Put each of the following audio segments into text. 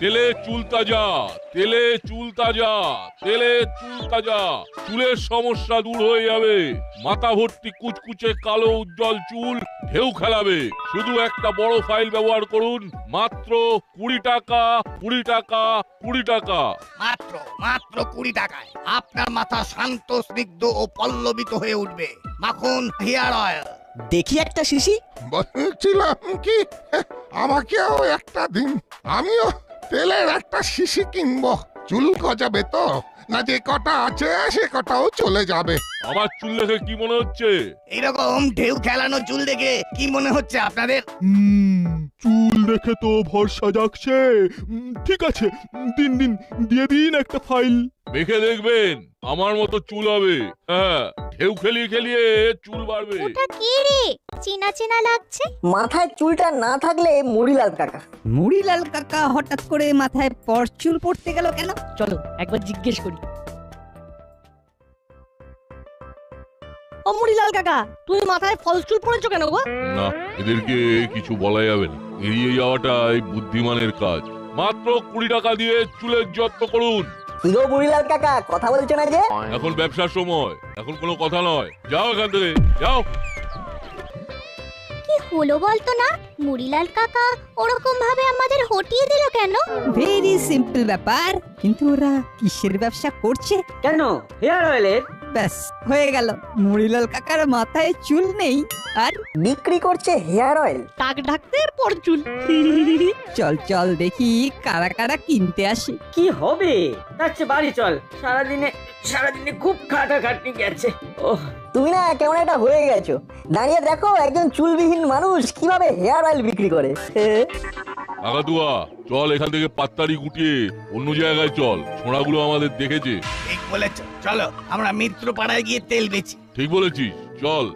তেলে চুল তাজা, তেলে চুল তাজা, তেলে চুল তাজা। চুলের সমস্যা দূর হয়ে যাবে। মাথা ভর্তি কুচকুচে কালো উজ্জ্বল চুল ঢেউ খেলাবে। শুধু একটা বড় ফাইল ব্যবহার করুন, মাত্র 20 টাকা, 20 টাকা, 20 টাকা। মাত্র মাত্র 20 টাকায় আপনার মাথা শান্ত, স্নিগ্ধ ও পল্লবিত হয়ে উঠবে। মাখন হেয়ার অয়েল। দেখি একটা শিশি। বলছিলাম কি, আমাকেও একটা দিন, আমিও তেলের একটা শিশি কিনবো। চুল গজাবে তো, না যে কটা আছে সে কটাও চলে যাবে। আমার চুল দেখে কি মনে হচ্ছে? এইরকম ঢেউ খেলানো চুল দেখে কি মনে হচ্ছে আপনাদের? চুল দেখে তো ভরসা জাগছে। ঠিক আছে, দিন দিন দিয়ে দিন একটা ফাইল। মেখে দেখবেন আমার মতো চুল হবে। হ্যাঁ, ঢেউ খেলিয়ে খেলিয়ে চুল বাড়বে। ওটা কি রে, চেনা চেনা লাগছে। মাথায় চুলটা না থাকলে মুড়িলাল কাকা। মুড়িলাল কাকা হঠাৎ করে মাথায় পরচুল পড়তে গেল কেন? চলো একবার জিজ্ঞেস করি। ও মুড়িলাল কাকা, তুমি মাথায় ফলস চুল পড়েছো কেন গো? না, এদেরকে কিছু বলা যাবে না। এড়িয়ে যাওয়াটাই বুদ্ধিমানের কাজ। মাত্র 20 টাকা দিয়ে চুলের যত্ন করুন। কি গো মুড়িলাল কাকা, কথা বলছো না যে? এখন ব্যবসার সময়, এখন কোনো কথা নয়। যাও এখান থেকে, যাও। কি হলো বলতো না, মুড়িলাল কাকা ওরকম ভাবে আমাদের হটিয়ে দিল কেন? ভেরি সিম্পল ব্যাপার, কিন্তু ওরা কিসের ব্যবসা করছে? কেন, হেয়ার অয়েলের। ব্যাস হয়ে গেল, মুড়িলাল কাকার মাথায় চুল নেই আর বিক্রি করছে হেয়ার অয়েল। টাক ঢাকতে পরচুল। চল চল দেখি কারা কারা কিনতে আসে। কি হবে, আচ্ছা বাড়ি চল। সারাদিনে খুব খাটাখাটনি গেছে। ওহ, তুমি না কেমন একটা হয়ে গেছো। দাঁড়িয়ে দেখো একজন চুলবিহীন মানুষ কিভাবে হেয়ার অয়েল বিক্রি করে। কাকাতুয়া, চল এখান থেকে পাত্তারি গুটিয়ে অন্য জায়গায় চল। ছোঁড়াগুলো আমাদের দেখেছে। ঠিক বলেছ, চলো আমরা মিত্র পাড়ায় গিয়ে তেল বেচি। ঠিক বলেছিস, চল।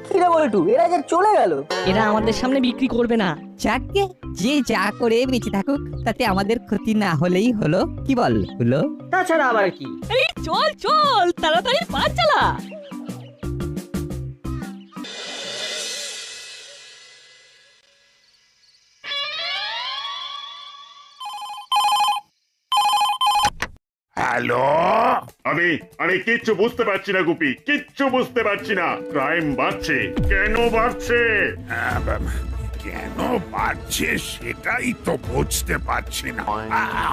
কি রে বলটু, এরা যে চলে গেল। এরা আমাদের সামনে বিক্রি করবে না। যাকে যে যা করে বেঁচে থাকুক, তাতে আমাদের ক্ষতি না হলেই হলো। কি বল হলো? তাছাড়া আবার কি। চল চল, তাড়াতাড়ি পা চালা। হ্যালো, আমি কিচ্ছু বুঝতে পারছি না গুপি, কিচ্ছু বুঝতে পারছি না। ক্রাইম বাড়ছে, কেন বাড়ছে? কেন বাড়ছে সেটাই তো বুঝতে পারছি না।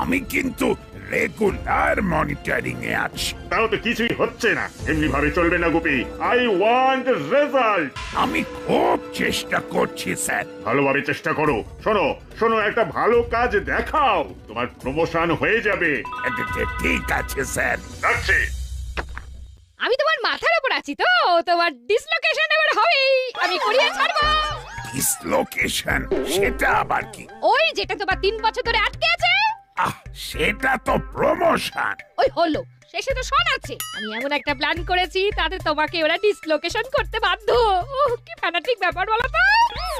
আমি কিন্তু রেগুলার মনিটরিং এ আছি। তাও তো কিছুই হচ্ছে না। এমনি ভাবে চলবে না গুপি। I want result. আমি খুব চেষ্টা করছি স্যার। ভালোভাবে চেষ্টা করো। শোনো শোনো, একটা ভালো কাজ দেখাও, তোমার প্রমোশন হয়ে যাবে। ঠিক আছে স্যার। রাখছি। আমি তোমার মাথার উপর আছি তো, তোমার ডিসলোকেশন এবার হবেই। আমি করিয়ে ছাড়বো। ডিসলোকেশন, সেটা আবার কি? ওই যেটা তোমার 3 বছর ধরে আটকে আছে। সেটা তো প্রমোশন। ওই হলো, শেষে তো শোন আছে। আমি এমন একটা প্ল্যান করেছি, তাতে তোমাকে ওরা ডিসলোকেশন করতে বাধ্য। কি ফ্যানাটিক ব্যাপার বলো তো।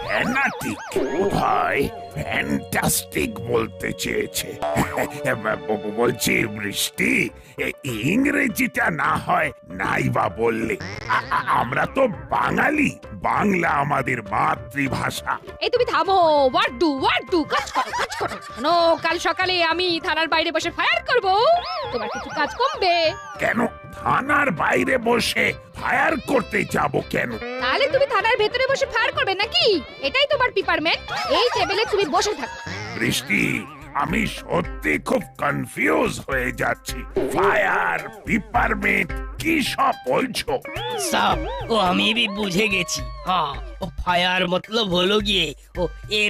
ফ্যানাটিক হয়, ফ্যান্টাস্টিক বলতে চেয়েছে। বলছি বৃষ্টি, ইংরেজিটা না হয় নাইবা বললে। আমরা তো বাঙালি, বাংলা আমাদের মাতৃভাষা। এই তুমি থামো, ওয়াট ডু কাজ করো কাজ করো। শোনো, কাল সকালে আমি থানার বাইরে বসে ফায়ার করব। তোমার কিছু কাজ কমবে। কেন থানার বাইরে বসে ফায়ার করতে যাব কেন? তাহলে তুমি থানার ভেতরে বসে ফায়ার করবে নাকি? এটাই তোমার ডিপার্টমেন্ট। এই টেবিলে তুমি বসে থাকো। বৃষ্টি, আমি সত্যি খুব কনফিউজ হয়ে যাচ্ছি। ফায়ার ডিপার্টমেন্ট কি সব বলছো? সব ও আমি भी বুঝে গেছি। হ্যাঁ, ও ফায়ার মতলব হলো গিয়ে ও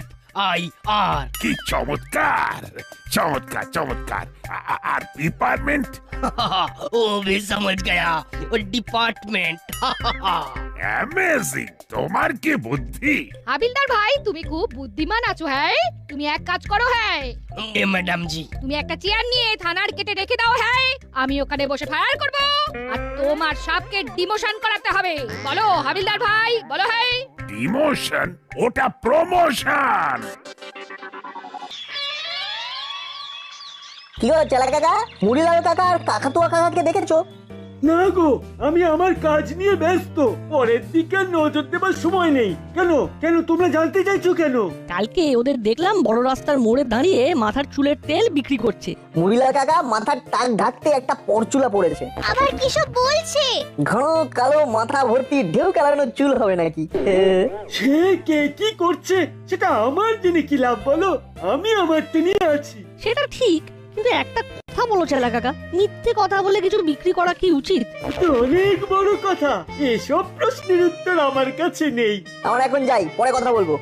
FIR। কি চমৎকার চমৎকার চমৎকার। আর ডিপার্টমেন্ট? ও भी समझ गया, ও ডিপার্টমেন্ট। অ্যামেজিং, তোমার কি বুদ্ধি। হাবিলদার ভাই, তুমি খুব বুদ্ধিমান আছো। হ্যাঁ, তুমি এক কাজ করো। হ্যাঁ, এ ম্যাডাম জি, তুমি একটা চেয়ার নিয়ে থানার কেটে রেখে দাও। হ্যাঁ, আমি ওখানে বসে ফায়ার করব। আর তোমার সাপকে ডিমোশন করাতে হবে। বলো হাবিলদার ভাই, বলো। হ্যাঁ, ডিমোশন? ওটা প্রমোশন। কি হলো চেলা কাকা, মুড়িলাল কাকা আর কাকাতুয়া কাকাকে দেখেছো? না গো, আমি আমার কাজ নিয়ে ব্যস্ত, পরের দিকে নজর দেবার সময় নেই। কেন কেন তোমরা জানতে চাইছো কেন? কালকে ওদের দেখলাম বড় রাস্তার মোড়ে দাঁড়িয়ে মাথার চুলের তেল বিক্রি করছে। মুড়িলাল কাকা মাথার টাক ঢাকতে একটা পরচুলা পড়েছে। আবার কি সব বলছে? ঘন কালো মাথা ভর্তি ঢেউ খেলানো চুল হবে নাকি? সে কে কি করছে সেটা আমার জেনে কি লাভ বলো? আমি আমার নিয়ে আছি। সেটা ঠিক, কিন্তু একটা কথা বলো চেলা কাকা, মিথ্যে কথা বলে কিছু বিক্রি করা কি উচিত? তো অনেক বড় কথা, এসব প্রশ্নের উত্তর আমার কাছে নেই। আমরা এখন যাই, পরে কথা বলবো।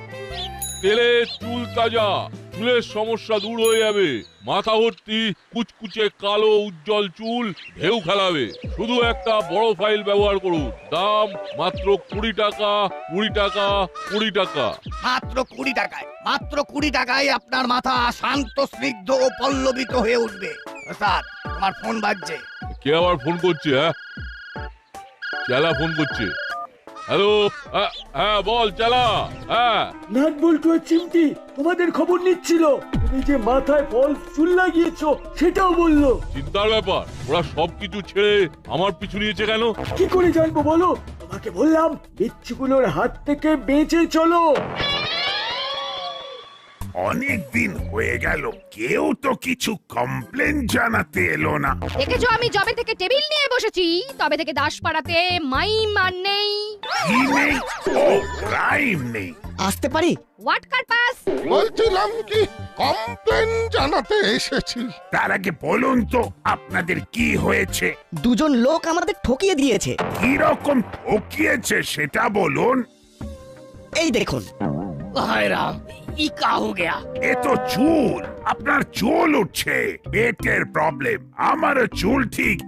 তেলে চুল তাজা, চুলের সমস্যা দূর হয়ে যাবে, মাথা ভর্তি কুচকুচে কালো উজ্জ্বল চুল ঢেউ খেলাবে। শুধু একটা বড় ফাইল ব্যবহার করুন, দাম মাত্র 20 টাকা, 20 টাকা, 20 টাকা। মাত্র 20 টাকায়, মাত্র 20 টাকায় আপনার মাথা শান্ত, স্নিগ্ধ ও পল্লবিত হয়ে উঠবে। স্যার, তোমার ফোন বাজছে। কে আবার ফোন করছে? চালা ফোন করছে। হ্যালো, হ্যাঁ বল চালা। হ্যাঁ, নাট বল্টু আর চিমটি তোমাদের খবর নিচ্ছিল। তুমি যে মাথায় ফলস চুল লাগিয়েছো সেটাও বললো। চিন্তার ব্যাপার, ওরা সবকিছু ছেড়ে আমার পিছু নিয়েছে কেন? কি করে জানবো বলো? তোমাকে বললাম বিচ্ছুগুলোর হাত থেকে বেঁচে চলো। অনেক দিন হয়ে গেল, কেউ তো কিছু কমপ্লেন জানাতে এলো না। দেখেছো, আমি যবে থেকে টেবিল নিয়ে বসেছি তবে থেকে দাসপাড়াতে মাইম আর নেই। কি নেই? ও, ক্রাইম নেই। আসতে পারি? What purpose? বলছিলাম কি, কমপ্লেন জানাতে এসেছি। তার আগে বলুন তো আপনাদের কি হয়েছে? দুজন লোক আমাদের ঠকিয়ে দিয়েছে। কি রকম ঠকিয়েছে সেটা বলুন। এই দেখুন। হায় রাম, ই কা হো গয়া? এ তো চুল, আপনার চুল উঠছে, পেটের প্রবলেম। আমারও চুল ঠিক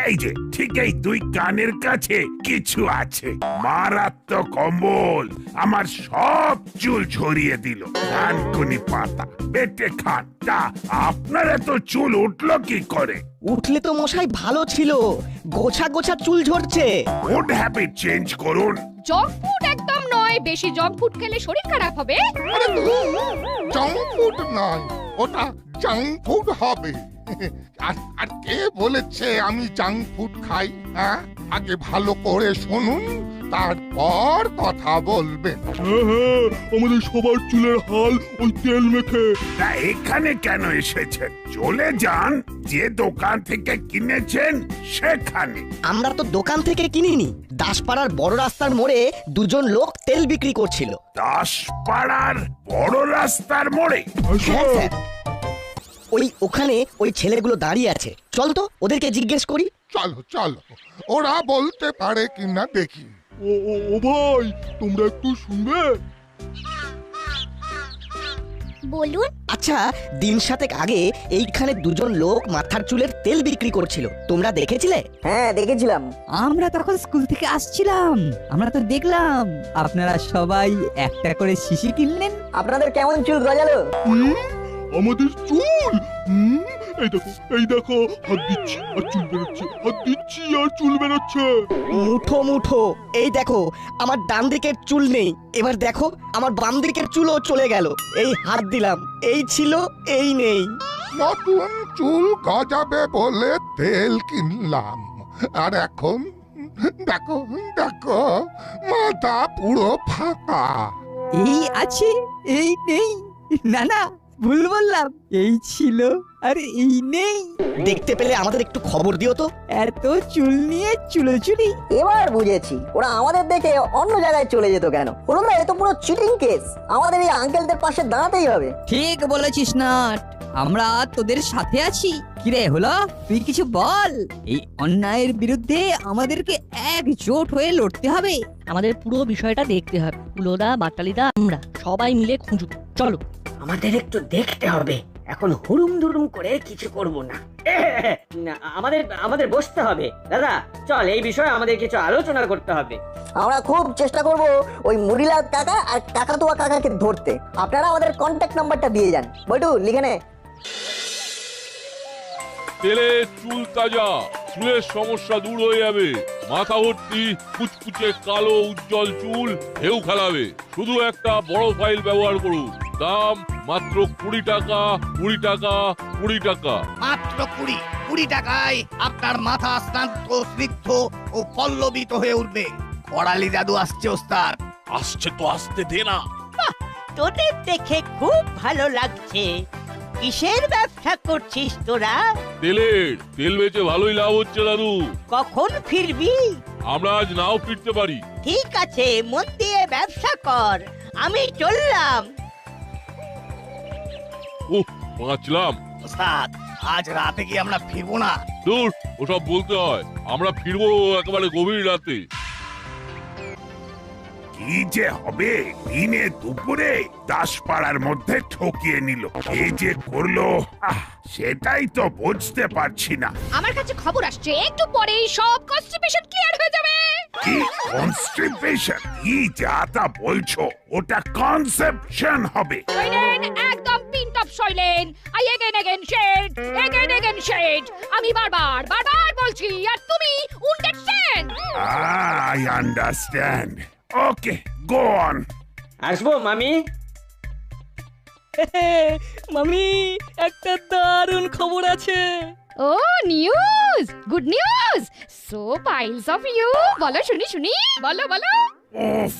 এই যে, ঠিক এই 2 কানের কাছে কিছু আছে। মারাত্মক কম্বল আমার সব চুল ঝরিয়ে দিল। কানকুনি পাতা পেটে খান। তা আপনার এত চুল উঠলো কি করে? উঠলে তো মশাই ভালো ছিল, গোছা গোছা চুল ঝরছে। ফুড হ্যাবিট চেঞ্জ করুন। জঙ্ক ফুড একদম নয়, বেশি জঙ্ক ফুড খেলে শরীর খারাপ হবে। জাঙ্ক ফুড নয়, ওটা জাঙ্ক ফুড হবে। আর কে বলেছে আমি জাঙ্ক ফুড খাই? হ্যাঁ, আগে ভালো করে শুনুন, তারপর কথা বলবেন। হ্যাঁ, আমাদের সবার চুলের হাল ওই তেল মেখে। তা এখানে কেন এসেছেন? চলে যান, যে দোকান থেকে কিনেছেন সেখানে। আমরা তো দোকান থেকে কিনিনি, দাসপাড়ার বড় রাস্তার মোড়ে দুজন লোক তেল বিক্রি করছিল। দাসপাড়ার বড় রাস্তার মোড়ে? হ্যাঁ স্যার, ওখানে ওই ছেলেগুলো দাঁড়িয়ে আছে। চল তো ওদেরকে জিজ্ঞেস করি। চলো চলো, ওরা বলতে পারে কিনা দেখি। ও ভাই, তোমরা একটু শুনবে? বলুন। আচ্ছা, দিন 7 আগে এইখানে দুজন লোক মাথার চুলের তেল বিক্রি করছিল, তোমরা দেখেছিলে? হ্যাঁ, দেখেছিলাম। আমরা তখন স্কুল থেকে আসছিলাম, আমরা তো দেখলাম আপনারা সবাই একটা করে শিশি কিনলেন। আপনাদের কেমন চুল গজালো? আমাদের চুল? এই দেখো, হাত দিচ্ছি আর চুল বেরোচ্ছে, হাত দিচ্ছি আর চুল বেরোচ্ছে। মুঠো মুঠো। এই দেখো, আমার ডান দিকের চুল নেই, এবার দেখো আমার বাম দিকের চুলও চলে গেল। এই হাত দিলাম, এই ছিল, এই নেই। নতুন চুল গজাবে বলে তেল কিনলাম, আর এখন দেখো দেখো, মাথা পুরো ফাঁকা। এই আছে, এই নেই। না না, ভুল বললাম, এই ছিল আর এই নেই। দেখতে পেলে আমাদের একটু খবর দিও তো। এত চুল নিয়ে চুলোচুরি। এবার বুঝেছি, ওরা আমাদের দেখে অন্য জায়গায় চলে যেত কেন। হলো না, এ তো পুরো চিটিং কেস। আমাদের এই আঙ্কেলদের পাশে দাঁড়াতেই হবে। ঠিক বলেছিস নাট, আমরা তোদের সাথে আছি। কিরে হলো, তুই কিছু বল। এই অন্যায়ের বিরুদ্ধে আমাদেরকে একজোট হয়ে লড়তে হবে। আমাদের পুরো বিষয়টা দেখতে হবে। কুলোদা, বাটালিদা, আমরা সবাই মিলে খুঁজব। চলো। আমাদের একটু দেখতে হবে, এখন হুড়ুম দুড়ুম করে কিছু করব না। আমাদের বসতে হবে। দাদা চল, এই বিষয়ে আমাদের কিছু আলোচনা করতে হবে। আমরা খুব চেষ্টা করব ওই মুড়িলাল কাকা আর কাকাতুয়া কাকাকে ধরতে। আপনারা আমাদের কন্ট্যাক্ট নাম্বারটা দিয়ে যান। বটু, লিখে নে। তেলে চুল তাজা, চুলের সমস্যা দূর হয়ে যাবে, মাথা ভর্তি কুচকুচে কালো উজ্জ্বল চুল ঢেউ খেলাবে। শুধু একটা বড় ফাইল ব্যবহার করুন, দাম মাত্র 20 টাকা, 20 টাকা, 20 টাকা। মাত্র 20। 20 টাকায় আপনার মাথা স্নান্ত স্নিগ্ধ ও পল্লবিত হয়ে উঠবে। করালি জাদু আসছে ওস্তাদ। আসছে তো আসতে দে না। তোদের দেখে খুব ভালো লাগছে। কিসের ব্যবসা করছিস তোরা? তেলের, তেল বেচে ভালোই লাভ হচ্ছে দাদু। কখন ফিরবি? আমরা আজ নাও ফিরতে পারি। ঠিক আছে, মন দিয়ে ব্যবসা কর। আমি চললাম। বাঁচলাম। ওস্তাদ, আজ রাতে কি আমরা ফিরবো না? দূর, ওসব বলতে হয়। আমরা ফিরবো একেবারে গভীর রাতে। কি যে হবে দিনে দুপুরে দাসপাড়ার মধ্যে ঠকিয়ে নিল। এই যে করলো, সেটাই তো বুঝতে পারছি না। আমার কাছে খবর আসছে একটু পরেই সব কনস্টিপেশন ক্লিয়ার হয়ে যাবে। কি কনস্টিপেশন? কি যা তা বলছো? ওটা কনসেপশন হবে। শৈলেন, একদম pin top Shailen. I again said, again said. আমি বারবার বলছি আর তুমি understand? I understand. Okay, go on. আসবো মামি? মামি, একটা দারুণ খবর আছে। ও news, good news. So piles of you. বলো শুনি, বলো। উফ,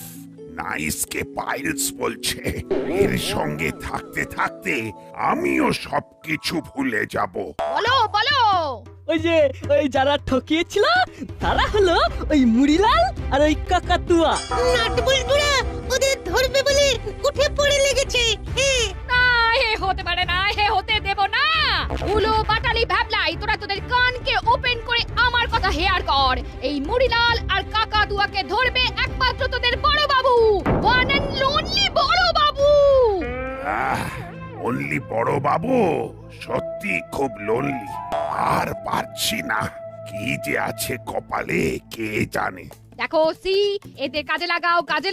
নাইসকে পাইলস বলছে। এর সঙ্গে থাকতে থাকতে আমিও সবকিছু ভুলে যাব। বলো। ওই যারা ঠকিয়েছিল তারা হলো ওই মুড়িলাল আর ওই কাকাতুয়া। নাটবল্টুরা ওদের ধরবে বলে উঠে পড়ে লেগেছে। না, হে হতে পারে না, হে হতে দেব না। উলো বাটালি ভাবলাই, তোরা তোদের কানকে ওপেন করে আমার কথা হেয়ার কর। এই মুড়িলাল আর কাকাতুয়াকে ধরবে একমাত্র তোদের বড় বাবু, ওয়ান এন্ড অনলি বড় বাবু। অনলি বড় বাবু সত্যি খুব লোনলি। আর পারছি না। কি যে আছে কপালে কে জানে। দেখো এদের কাজে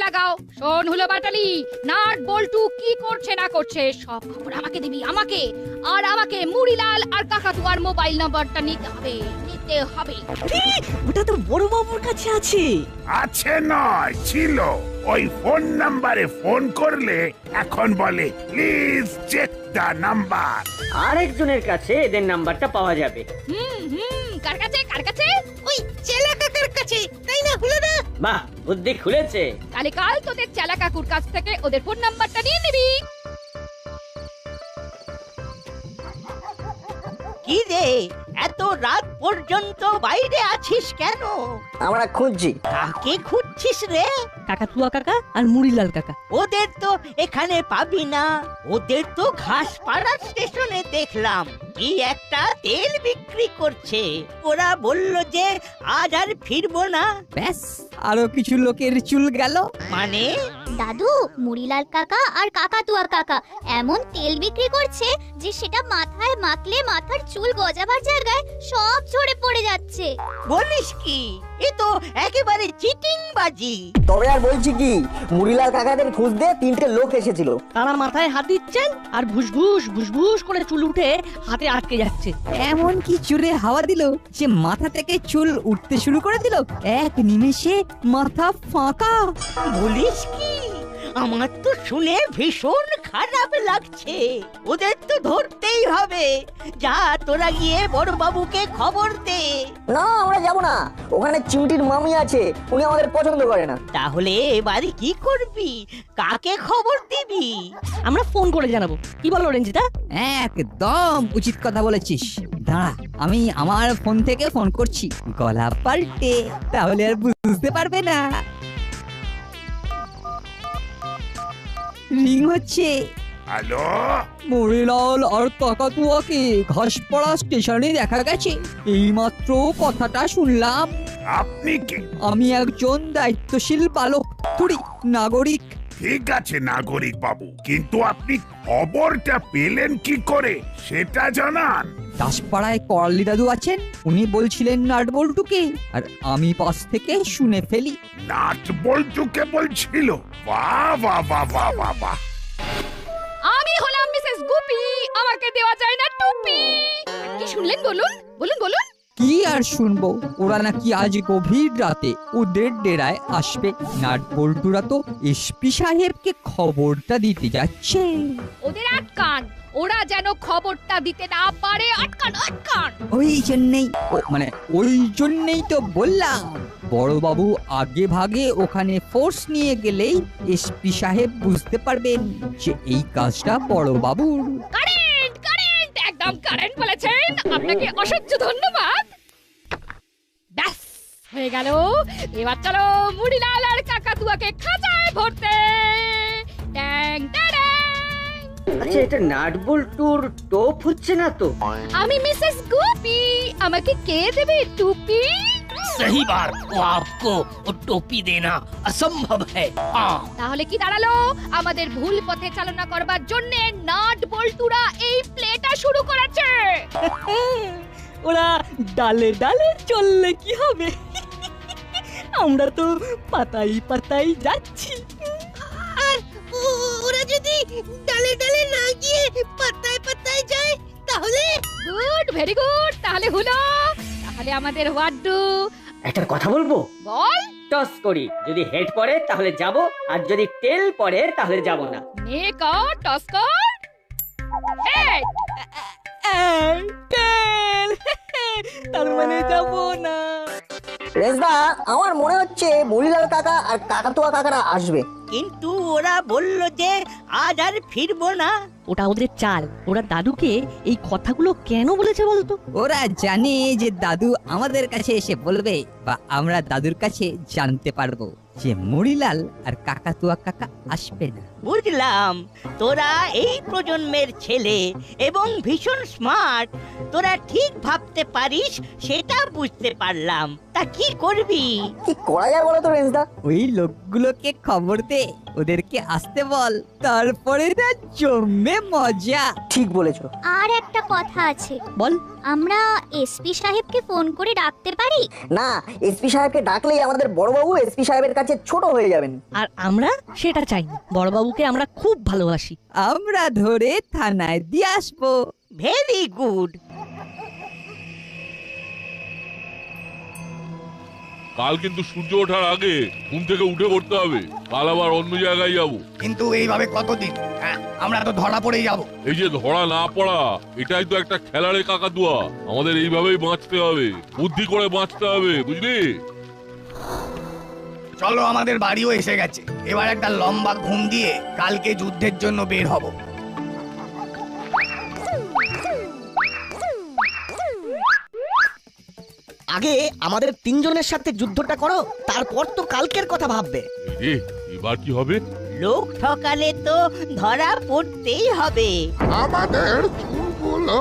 লাগাও। শোন হলো বাটালি, নাট বল্টু কি করছে না করছে সব খবর আমাকে দিবি, আমাকে মুড়িলাল আর কাকাতুয়ার মোবাইল নাম্বারটা নিতে হবে। ওটা তো বড় বাবুর কাছে আছে। আছে নয়, ছিল। ওই ফোন নাম্বারে ফোন করলে এখন বলে প্লিজ চেক দা নাম্বার। আরেকজনের কাছে এদের নাম্বারটা পাওয়া যাবে। কার কাছে? ওই চেলা কাকার কাছে, তাই না হলো না? বাহ, বুদ্ধি খুলেছে। তাহলে কাল তোদের চেলা কাকুর কাছ থেকে ওদের ফোন নাম্বারটা নিয়ে নিবি। কি রে, এত রাত পর্যন্ত বাইরে আছিস কেন? আমরা খুঁজছি। কাকে খুঁজছিস রে? কাকাতুয়া কাকা আর মুড়িলাল কাকা। ওদের তো এখানে পাবি না। ওদের তো ঘাসপাড়া স্টেশনে দেখলাম কি একটা তেল বিক্রি করছে। ওরা বলল যে আজ আর ফিরবো না। ব্যাস, আরো কিছু লোকের চুল গেল। মানে? দাদু, মুড়িলাল কাকা আর কাকাতুয়া কাকা এমন তেল বিক্রি করছে যে সেটা মাথায় মাখলে মাথার চুল গজাবার জায়গায় সব ঝরে পড়ে যাচ্ছে। বলিস কি? এ তো একেবারে চিটিং বাজি। তবে আর বলছি কি, মুড়িলাল কাকাদের খুঁজতে 3টে লোক এসেছিল। তারা মাথায় হাত দিচ্ছেন আর ভুসভুস করে চুল উঠে হাতে আটকে যাচ্ছে। এমন কি চুলে হাওয়া দিল যে মাথা থেকে চুল উঠতে শুরু করে দিল। এক নিমেষে মাথা ফাঁকা। বলিস কি? আমার তো শুনে ভীষণ খারাপ লাগছে। ওদের তো ধরতেই হবে। যা, তোরা গিয়ে বড় বাবুকে খবর দে। না, আমরা যাব না। ওখানে চিমটির মামি আছে, উনি আমাদের পছন্দ করে না। তাহলে এবারে কি করবি? কাকে খবর দিবি? আমরা ফোন করে জানাবো। কি বলো রঞ্জিতা? একদম উচিত কথা বলেছিস। দাঁড়া, আমি আমার ফোন থেকে ফোন করছি, গলা পাল্টে, তাহলে আর বুঝতে পারবে না। রিং হচ্ছে। হ্যালো, মুড়িলাল আর কাকাতুয়াকে ঘাসপাড়া স্টেশনে দেখা গেছে। এইমাত্র কথাটা শুনলাম। আপনি কে? আমি একজন দায়িত্বশীল বালক, নাগরিক। ঠিক আছে নাগরিক বাবু, কিন্তু আপনি খবরটা পেলেন কি করে সেটা জানান। দাসপাড়ায় করালি দাদু আছেন, উনি বলছিলেন নাট বল্টুকে, আর আমি পাশ থেকে শুনে ফেলি। নাট বল্টুকে বলছিল? বাহ বাহ বাহ বাহ বাহ বাহ। আমি হলাম মিসেস গুপি, আমাকে দেওয়া যায় না টুপি। কি শুনলেন বলুন? কি আর শুনবো, ওরা নাকি আজ গভীর রাতে ওদের ডেরায় আসবে। নাট বল্টুরা তো এসপি সাহেবকে খবরটা দিতে যাচ্ছে। ওদের আটকান, আটকান, ওরা যেন খবরটা দিতে না পারে। আটকান আটকান। ওই জন্যই তো বললাম বড়বাবু আগে ভাগে ওখানে ফোর্স নিয়ে গেলেই এসপি সাহেব বুঝতে পারবেন যে এই কাজটা বড়বাবুর। কারেন্ট কারেন্ট, একদম কারেন্ট বলেছেন। আপনাকে অসংখ্য ধন্যবাদ। ব্যাস হয়ে গেল। এবার চলো মুড়িলাল আর কাকাতুয়াকে খাঁচায় ভরতে। ট্যাং ট্যাং। আচ্ছা, এটা নাট বল্টুর টোপ হচ্ছে না তো? আমি মিসেস গুপি, আমাকে কে দেবে টুপি? सही बार वो आपको वो टोपी देना असंभव है। हाँ। তাহলে কি দাঁড়ালো? আমাদের ভুল পথে চালনা করবার জন্য নাট বল্টুরা এই প্লেটা শুরু করেছে। ওরা ডালে ডালে চললে কি হবে? আমরা তো পাতাই পাতাই যাচ্ছি। আর ওরা যদি ডালে ডালে না গিয়ে পাতায় পাতায় যায় তাহলে? Good, very good. তাহলে হলো, তাহলে আমাদের হোয়াট ডু? একটা কথা বলবো? বল। টস করি, যদি হেড পড়ে তাহলে যাব, আর যদি টেল পড়ে তাহলে যাব না। নে কর, টস কর। হেড। টেল। তার মানে যাব না। রেজদা, আমার মনে হচ্ছে মুড়িলাল কাকা আর কাকাতুয়া কাকারা আসবে। কিন্তু ওরা বলল যে আজ আর ফিরবো না। ওটা ওদের চাল। ওরা দাদুকে এই কথাগুলো কেন বলেছে বলতো? ওরা জানে যে দাদু আমাদের কাছে এসে বলবে, বা আমরা দাদুর কাছে জানতে পারবো যে মুড়িলাল আর কাকাতুয়া কাকা আসবে না। বুঝলাম, তোরা এই প্রজন্মের ছেলে এবং ভীষণ স্মার্ট। তোরা ঠিক ভাবতে পারিস সেটা বুঝতে পারলাম। তা কি করবি? কি করা যায় বলো তো রেজদা? ওই লোকগুলোকে খবর দে, ওদেরকে আসতে বল, তারপরে না জমে মজা। ঠিক বলেছো। আর একটা কথা আছে। বল। আমরা এসপি সাহেবকে ফোন করে ডাকতে পারি? না, এসপি সাহেবকে ডাকলেই আমাদের বড়বাবু এসপি সাহেবের কাছে ছোট হয়ে যাবেন। আর আমরা সেটা চাই না। বড়বাবুকে আমরা খুব ভালোবাসি। আমরা ধরে থানায় দিয়ে আসবো। Very good. কাল কিন্তু সূর্য ওঠার আগে ঘুম থেকে উঠে পড়তে হবে। কাল আবার অন্য জায়গায় যাব। কিন্তু এইভাবে কতদিন? আমরা তো ধরা পড়েই যাব। এই যে ধরা না পড়া, এটাই তো একটা খেলারে কাকাতুয়া। আমাদের এইভাবেই বাঁচতে হবে, বুদ্ধি করে বাঁচতে হবে, বুঝলি? চলো, আমাদের বাড়িও এসে গেছে। এবার একটা লম্বা ঘুম দিয়ে কালকে যুদ্ধের জন্য বের হব। আগে আমাদের তিনজনের সাথে যুদ্ধটা করো, তারপর তো কালকের কথা ভাববে। এবার কি হবে? লোক ঠকালে তো ধরা পড়তেই হবে। আমাদের চুলগুলো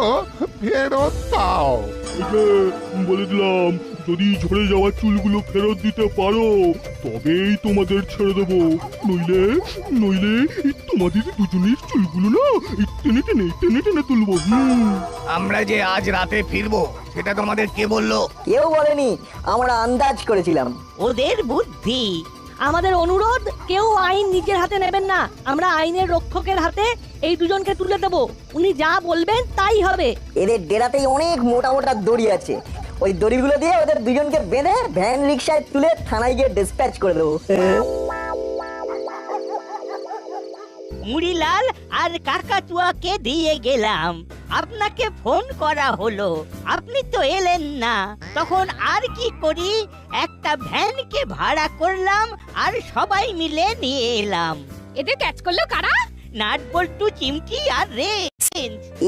ফেরত দাও। বলে দিলাম, যদি ঝরে যাওয়া চুলগুলো ফেরত দিতে পারো তবেই তোমাদের ছেড়ে দেবো, নইলে নইলে তোমাদের দুজনের চুলগুলো না টেনে টেনে টেনে টেনে তুলবো। আমরা যে আজ রাতে ফিরবো সেটা তোমাদের কে বললো? কেউ বলেনি, আমরা আন্দাজ করেছিলাম। ওদের বুদ্ধি। আমাদের অনুরোধ, কেউ আইন নিজের হাতে নেবেন না। আমরা আইনের রক্ষকের হাতে এই দুজনকে তুলে দেব। উনি যা বলবেন তাই হবে। এদের ডেরাতেই অনেক মোটা মোটা দড়ি আছে। ওই দড়িগুলো দিয়ে ওদের দুজনকে বেঁধে ভ্যান রিক্সায় তুলে থানায় গিয়ে ডিসপ্যাচ করে দেবো। মুড়িলাল আর কাকাতুয়াকে দিয়ে গেলাম। আপনাকে ফোন করা হলো, আপনি তো এলেন না। তখন আর কি করি, একটা ভ্যানকে ভাড়া করলাম আর সবাই মিলে নিয়ে এলাম। এদের ক্যাচ করলো কারা? নাট বল্টু, চিমটি আর রে।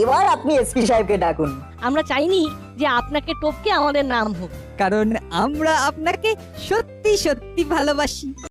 এবার আপনি এসপি সাহেবকে ডাকুন। আমরা চাইনি যে আপনাকে টপকে আমাদের নাম হোক, কারণ আমরা আপনাকে সত্যি সত্যি ভালোবাসি।